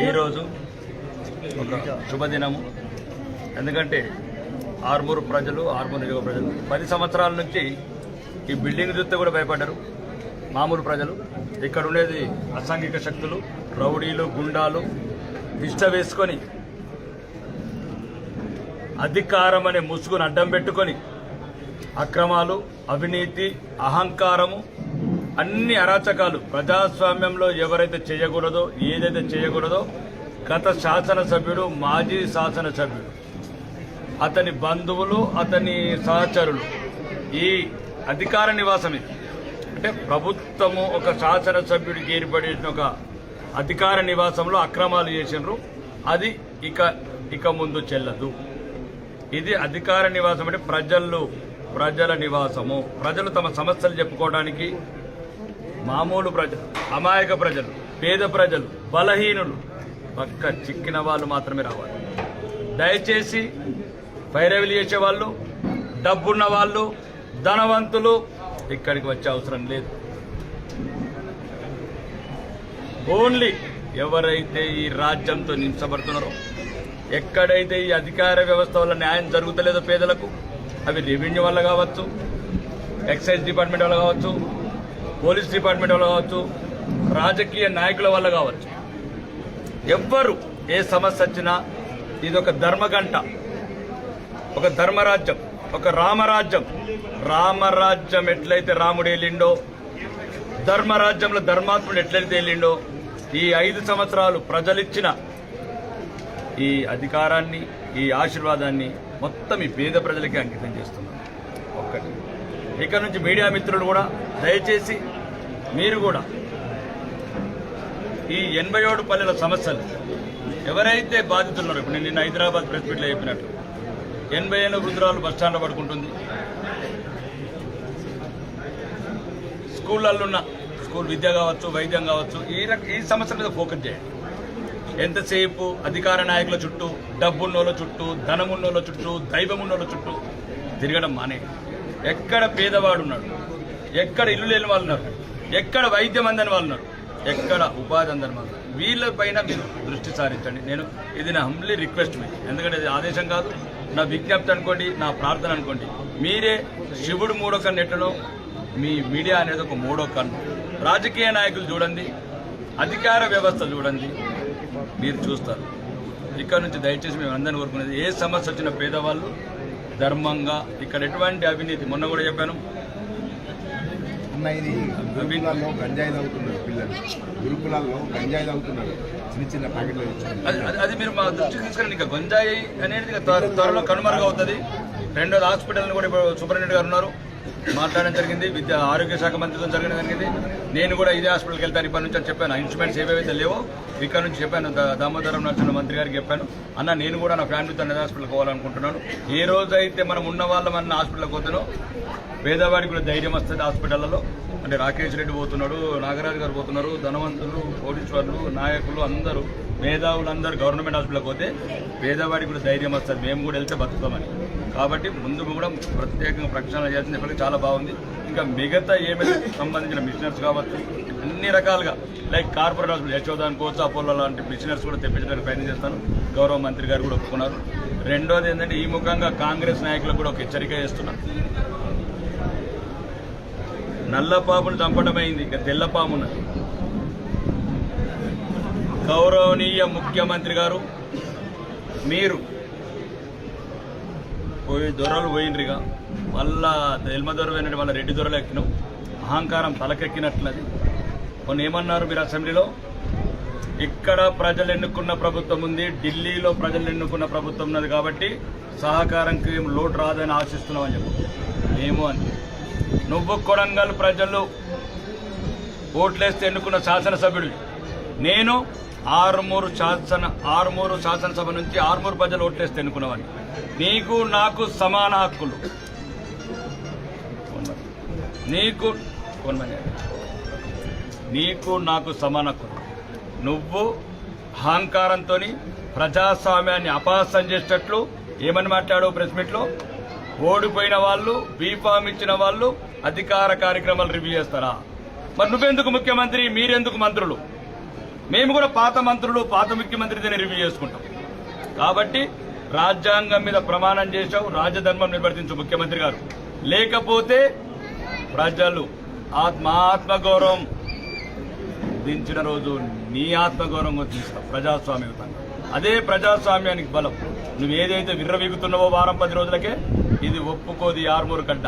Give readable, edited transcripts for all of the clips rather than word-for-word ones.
ఈరోజు ఒక శుభదినము. ఎందుకంటే ఆర్మూరు ప్రజలు, ఆర్మూరు నియోజక ప్రజలు 10 సంవత్సరాల నుంచి ఈ బిల్డింగ్ చూస్తే కూడా భయపడ్డారు. మామూలు ప్రజలు ఇక్కడ ఉండేది అసాంఘిక శక్తులు, రౌడీలు, గుండాలు తిష్ట వేసుకొని అధికారం అనే ముసుగును అడ్డం పెట్టుకొని అక్రమాలు, అవినీతి, అహంకారము, అన్ని అరాచకాలు ప్రజాస్వామ్యంలో ఎవరైతే చేయకూడదో, ఏదైతే చేయకూడదో గత శాసనసభ్యుడు, మాజీ శాసనసభ్యుడు, అతని బంధువులు, అతని సహచరులు ఈ అధికార నివాసం ఇది. అంటే ప్రభుత్వము ఒక శాసనసభ్యుడికి ఏర్పడిన ఒక అధికార నివాసంలో అక్రమాలు చేసినారు. అది ఇక ముందు చెల్లదు. ఇది అధికార నివాసం అంటే ప్రజల నివాసము. ప్రజలు తమ సమస్యలు చెప్పుకోవడానికి మామూలు ప్రజలు, అమాయక ప్రజలు, పేద ప్రజలు, బలహీనులు, పక్క చిక్కిన వాళ్ళు మాత్రమే రావాలి. దయచేసి పైరవిలు చేసేవాళ్ళు, డబ్బున్న వాళ్ళు, ధనవంతులు ఇక్కడికి వచ్చే అవసరం లేదు. ఓన్లీ ఎవరైతే ఈ రాజ్యంతో నించబడుతున్నారో, ఎక్కడైతే ఈ అధికార వ్యవస్థ వల్ల న్యాయం జరుగుతలేదో పేదలకు, అవి రెవెన్యూ వల్ల కావచ్చు, ఎక్సైజ్ డిపార్ట్మెంట్ వల్ల కావచ్చు, పోలీస్ డిపార్ట్మెంట్ వల్ల కావచ్చు, రాజకీయ నాయకుల వల్ల కావచ్చు, ఎవ్వరు ఏ సమస్య వచ్చినా ఇది ఒక ధర్మగంట, ఒక ధర్మరాజ్యం, ఒక రామరాజ్యం. రామరాజ్యం ఎట్లయితే రాముడు వెళ్ళిండో, ధర్మరాజ్యంలో ధర్మాత్ముడు ఎట్లయితే వెళ్ళిండో, ఈ 5 సంవత్సరాలు ప్రజలిచ్చిన ఈ అధికారాన్ని, ఈ ఆశీర్వాదాన్ని మొత్తం ఈ పేద ప్రజలకే అంకితం చేస్తున్నాను. ఒక్కటి ఇక్కడ నుంచి మీడియా మిత్రులు కూడా దయచేసి మీరు కూడా ఈ 87 పల్లెల సమస్యలు ఎవరైతే బాధితున్నారో, ఇప్పుడు నేను నిన్న హైదరాబాద్ ప్రెస్ మీట్లో చెప్పినట్లు 80 ఏళ్ళ వృద్ధురాలు బస్టాండ్లో పడుకుంటుంది. స్కూళ్ళల్లో స్కూల్ విద్య కావచ్చు, వైద్యం కావచ్చు, ఈ సమస్యల మీద ఫోకస్ చేయండి. ఎంతసేపు అధికార నాయకుల చుట్టూ, డబ్బున్నోళ్ళ చుట్టూ, ధనమున్నోళ్ళ చుట్టూ, దైవమున్నోళ్ళ చుట్టూ తిరగడం మానే. ఎక్కడ పేదవాడు ఉన్నాడు, ఎక్కడ ఇల్లు లేని వాళ్ళు ఉన్నారు, ఎక్కడ వైద్యం అందని వాళ్ళు ఉన్నారు, ఎక్కడ ఉపాధి అందని వాళ్ళు ఉన్నారు, వీళ్ళపైన మీరు దృష్టి సారించండి. ఇది నా హంబ్లీ రిక్వెస్ట్ మీకు. ఎందుకంటే ఇది ఆదేశం కాదు, నా విజ్ఞప్తి అనుకోండి, నా ప్రార్థన అనుకోండి. మీరే శివుడు మూడో కన్ను ఎట్లనో మీ మీడియా అనేది ఒక మూడో కన్ను. రాజకీయ నాయకులు చూడండి, అధికార వ్యవస్థ చూడండి, మీరు చూస్తారు. ఇక్కడ నుంచి దయచేసి మేము అందరినీ కోరుకునేది, ఏ సమస్య వచ్చిన పేదవాళ్ళు ధర్మంగా, ఇక్కడ ఎటువంటి అవినీతి, మొన్న కూడా చెప్పాను, గురుకులాల్లో గంజాయి తాగుతున్నారు పిల్లలు, గురుకులాల్లో గంజాయి తాగుతున్నారు, చిన్న ప్యాకెట్లు. అది మీరు మా దృష్టికి తీసుకురండి. ఇంకా గంజాయి అనేది త్వరలో కనుమరుగవుతుంది. రెండోది హాస్పిటల్ని కూడా ఇప్పుడు సూపరింటెండెంట్ గారు ఉన్నారు, మాట్లాడడం జరిగింది. ఆరోగ్య శాఖ మంత్రితో జరగడం జరిగింది. నేను కూడా ఇదే హాస్పిటల్కి వెళ్తాను ఇప్పటి నుంచి అని చెప్పాను. ఇన్స్ట్రుమెంట్స్ ఏవైతే లేవో ఇక్కడ నుంచి చెప్పాను. దామోదరం నరసింహ మంత్రి గారికి చెప్పాను, అన్న నేను కూడా నా ఫ్యామిలీతో అన్నది హాస్పిటల్కి పోవాలనుకుంటున్నాను. ఏ రోజైతే మనం ఉన్న వాళ్ళం అన్న హాస్పిటల్కి పోతానో పేదవాడికి కూడా ధైర్యం వస్తుంది. హాస్పిటళ్లలో అంటే రాకేష్ రెడ్డి పోతున్నాడు, నాగరాజు గారు పోతున్నారు, ధనవంతులు, కోటీశ్వరులు, నాయకులు అందరూ, మేధావులు అందరూ గవర్నమెంట్ హాస్పిటల్కి పోతే పేదవాడికి కూడా ధైర్యం వస్తుంది, మేము కూడా వెళ్తే బతుకుతామని. కాబట్టి ముందు కూడా ప్రత్యేకంగా ప్రక్షాళన చేసింది ఇప్పటికీ చాలా బాగుంది. ఇంకా మిగతా ఏమైనా సంబంధించిన మిషనర్స్ కావచ్చు, అన్ని రకాలుగా లైక్ కార్పొరేట్ హాస్పిటల్ యశోద అనుకోవచ్చు, అపోలో లాంటి మిషనర్స్ కూడా తెప్పించడానికి ప్రయత్నం చేస్తాను. గౌరవ మంత్రి గారు కూడా ఒప్పుకున్నారు. రెండోది ఏంటంటే ఈ ముఖంగా కాంగ్రెస్ నాయకులకు కూడా ఒక హెచ్చరిక చేస్తున్నాను. నల్లపామును చంపడమైంది, ఇక తెల్లపామున్నది. గౌరవనీయ ముఖ్యమంత్రి గారు, మీరు దొరలు పోయినరిగా మళ్ళా ఎల్మ దొర పోయినట్టు వాళ్ళ రెడ్డి దొరలు ఎక్కినాం. అహంకారం తలకెక్కినట్లది. కొన్ని ఏమన్నారు మీరు అసెంబ్లీలో, ఇక్కడ ప్రజలు ఎన్నుకున్న ప్రభుత్వం ఉంది, ఢిల్లీలో ప్రజలు ఎన్నుకున్న ప్రభుత్వం ఉన్నది కాబట్టి సహకారంకి ఏం లోటు రాదని ఆశిస్తున్నామని చెప్పి. మేము అంతే. నువ్వు కొడంగల్ ప్రజలు ఓట్లేస్తే ఎన్నుకున్న శాసనసభ్యుడు, నేను ఆరుమూరు శాసనసభ నుంచి ఆరుమూరు ప్రజలు ఓట్లేస్తే ఎన్నుకున్నవాడిని. నీకు నాకు సమాన హక్కులు, నీకు నాకు సమాన హక్కులు. నువ్వు అహంకారంతో ప్రజాస్వామ్యాన్ని అపహాస్యం చేసేటట్లు ఏమని మాట్లాడావు ప్రెస్ మీట్లో? ఓడిపోయిన వాళ్ళు, బీఫామ్ ఇచ్చిన వాళ్ళు అధికార కార్యక్రమాలు రివ్యూ చేస్తారా? మరి నువ్వెందుకు ముఖ్యమంత్రి, మీరెందుకు మంత్రులు? మేము కూడా పాత మంత్రులు పాత ముఖ్యమంత్రిని రివ్యూ చేసుకుంటాం. కాబట్టి రాజ్యాంగం మీద ప్రమాణం చేశావు, రాజధర్మం నిర్వర్తించు ముఖ్యమంత్రి గారు. లేకపోతే ప్రజలు ఆత్మగౌరవం దించిన రోజు నీ ఆత్మగౌరవం తీస్తావు ప్రజాస్వామ్యయుతంగా. అదే ప్రజాస్వామ్యానికి బలం. నువ్వు ఏదైతే విర్రవీగుతున్నావో వారం 10 రోజులకే ఇది ఒప్పుకోది. ఆర్మూరు గడ్డ,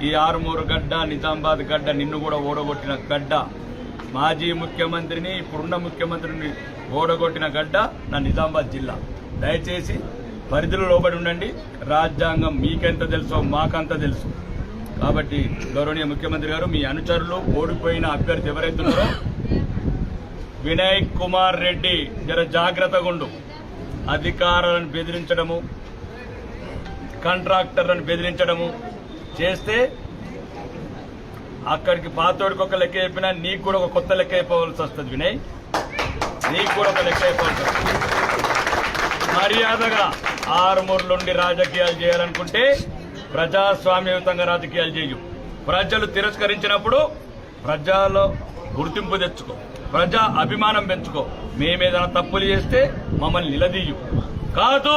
ఈ ఆర్మూరు గడ్డ, నిజామాబాద్ గడ్డ, నిన్ను కూడా ఓడగొట్టిన గడ్డ, మాజీ ముఖ్యమంత్రిని ఇప్పుడున్న ముఖ్యమంత్రిని ఓడగొట్టిన గడ్డ నా నిజామాబాద్ జిల్లా. దయచేసి పరిధిలో లోబడి ఉండండి. రాజ్యాంగం మీకెంత తెలుసో మాకంత తెలుసు. కాబట్టి గౌరవనీయ ముఖ్యమంత్రి గారు, మీ అనుచరులు ఓడిపోయిన అభ్యర్థి ఎవరైతున్నారో వినయ్ కుమార్ రెడ్డి జర జాగ్రత్తగా ఉండు. అధికారులను బెదిరించడము, కాంట్రాక్టర్లను బెదిరించడము చేస్తే అక్కడికి పాతోడికి ఒక లెక్క చెప్పినా నీకు కూడా ఒక కొత్త లెక్క అయిపోవాల్సి వస్తుంది. వినయ్, నీకు కూడా ఒక లెక్క అయిపోవాల్సి వస్తుంది. మర్యాదగా ఆరుమూరు నుండి రాజకీయాలు చేయాలనుకుంటే ప్రజాస్వామ్యయుతంగా రాజకీయాలు చేయు. ప్రజలు తిరస్కరించినప్పుడు ప్రజల్లో గుర్తింపు తెచ్చుకో, ప్రజా అభిమానం పెంచుకో. మేమేదైనా తప్పులు చేస్తే మమ్మల్ని నిలదీయు. కాదు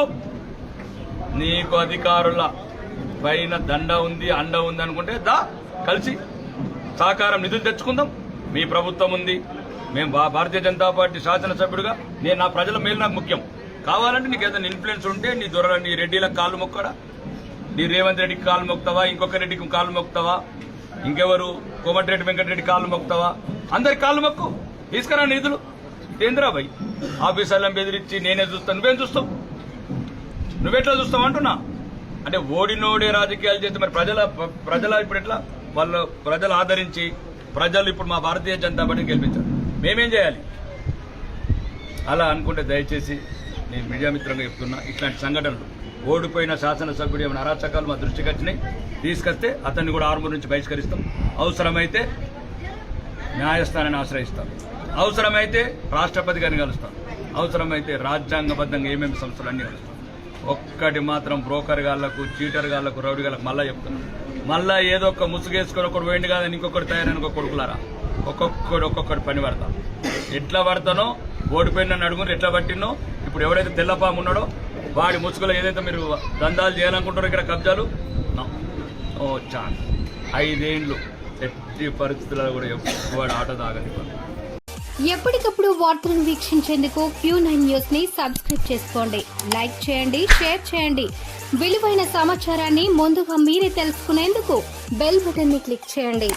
నీకు అధికారుల పైన దండ ఉంది, అండ ఉంది అనుకుంటే కలిసి సహకారం నిధులు తెచ్చుకుందాం. మీ ప్రభుత్వం ఉంది, మేము భారతీయ జనతా పార్టీ శాసనసభ్యుడిగా నేను నా ప్రజల మేలు నాకు ముఖ్యం. కావాలంటే నీకు ఏదైనా ఇన్ఫ్లుయెన్స్ ఉంటే నీ దొర నీ రెడ్డిలకు కాళ్ళు మొక్కడా, నీ రేవంత్ రెడ్డికి కాళ్ళు మొక్తావా, ఇంకొక రెడ్డికి కాళ్ళు మొక్తావా, ఇంకెవరు కోమటిరెడ్డి వెంకటరెడ్డి కాళ్ళు మొక్తావా, అందరికి కాళ్ళు మొక్కు. తీసుకురా నిధులు. ఏంద్రాబాయ్ ఆఫీసర్లను బెదిరించి నేనే చూస్తాను, నువ్వేం చూస్తావు, నువ్వెట్లా చూస్తావు అంటున్నా. అంటే ఓడినోడే రాజకీయాలు చేస్తే మరి ప్రజల ఇప్పుడు ఎట్లా వాళ్ళు ప్రజలు ఆదరించి ప్రజలు ఇప్పుడు మా భారతీయ జనతా పార్టీని గెలిపించారు, మేమేం చేయాలి? అలా అనుకుంటే దయచేసి నేను మీడియా మిత్రంగా చెప్తున్నా, ఇట్లాంటి సంఘటనలు ఓడిపోయిన శాసనసభ్యుడు ఏమైనా అరాచకాలు మా దృష్టికి వచ్చినాయి తీసుకొస్తే అతన్ని కూడా ఆర్మూరు నుంచి బహిష్కరిస్తాం. అవసరమైతే న్యాయస్థానాన్ని ఆశ్రయిస్తాం, అవసరమైతే రాష్ట్రపతి గారిని కలుస్తాం, అవసరమైతే రాజ్యాంగబద్ధంగా ఏమేమి సంస్థలు అన్నీ కలుస్తాం. ఒక్కటి మాత్రం బ్రోకర్ గాళ్లకు, చీటర్ గాళ్లకు, రౌడీ గాళ్లకు మళ్ళా చెప్తున్నాం, మళ్ళా ఏదో ఒక ముసుగేసుకొని ఒకటి వేయండి కాదని ఇంకొకటి తయారైన ఒక కొడుకులారా ఒక్కొక్కటి పని పడతాం. ఎట్లా పడతానో ఓడిపోయిన అడుగుని ఎట్లా పట్టినో ఇప్పుడు ఎవడైతే తెల్లపాము ఉన్నాడో వాడి ముసుగులో ఏదైతే మీరు దందాలు చేయాలనుకుంటారో ఇక్కడ కబ్జాలు ఛాన్స్ 5 ఏళ్ళు ఎట్టి పరిస్థితుల్లో కూడా వాడు ఆట తాగని. ఎప్పటికప్పుడు వార్తలను వీక్షించేందుకు Q9 న్యూస్ ని సబ్స్క్రైబ్ చేసుకోండి, లైక్ చేయండి, షేర్ చేయండి. విలువైన సమాచారాన్ని ముందుగా మీరే తెలుసుకునేందుకు బెల్ బటన్ ని క్లిక్ చేయండి.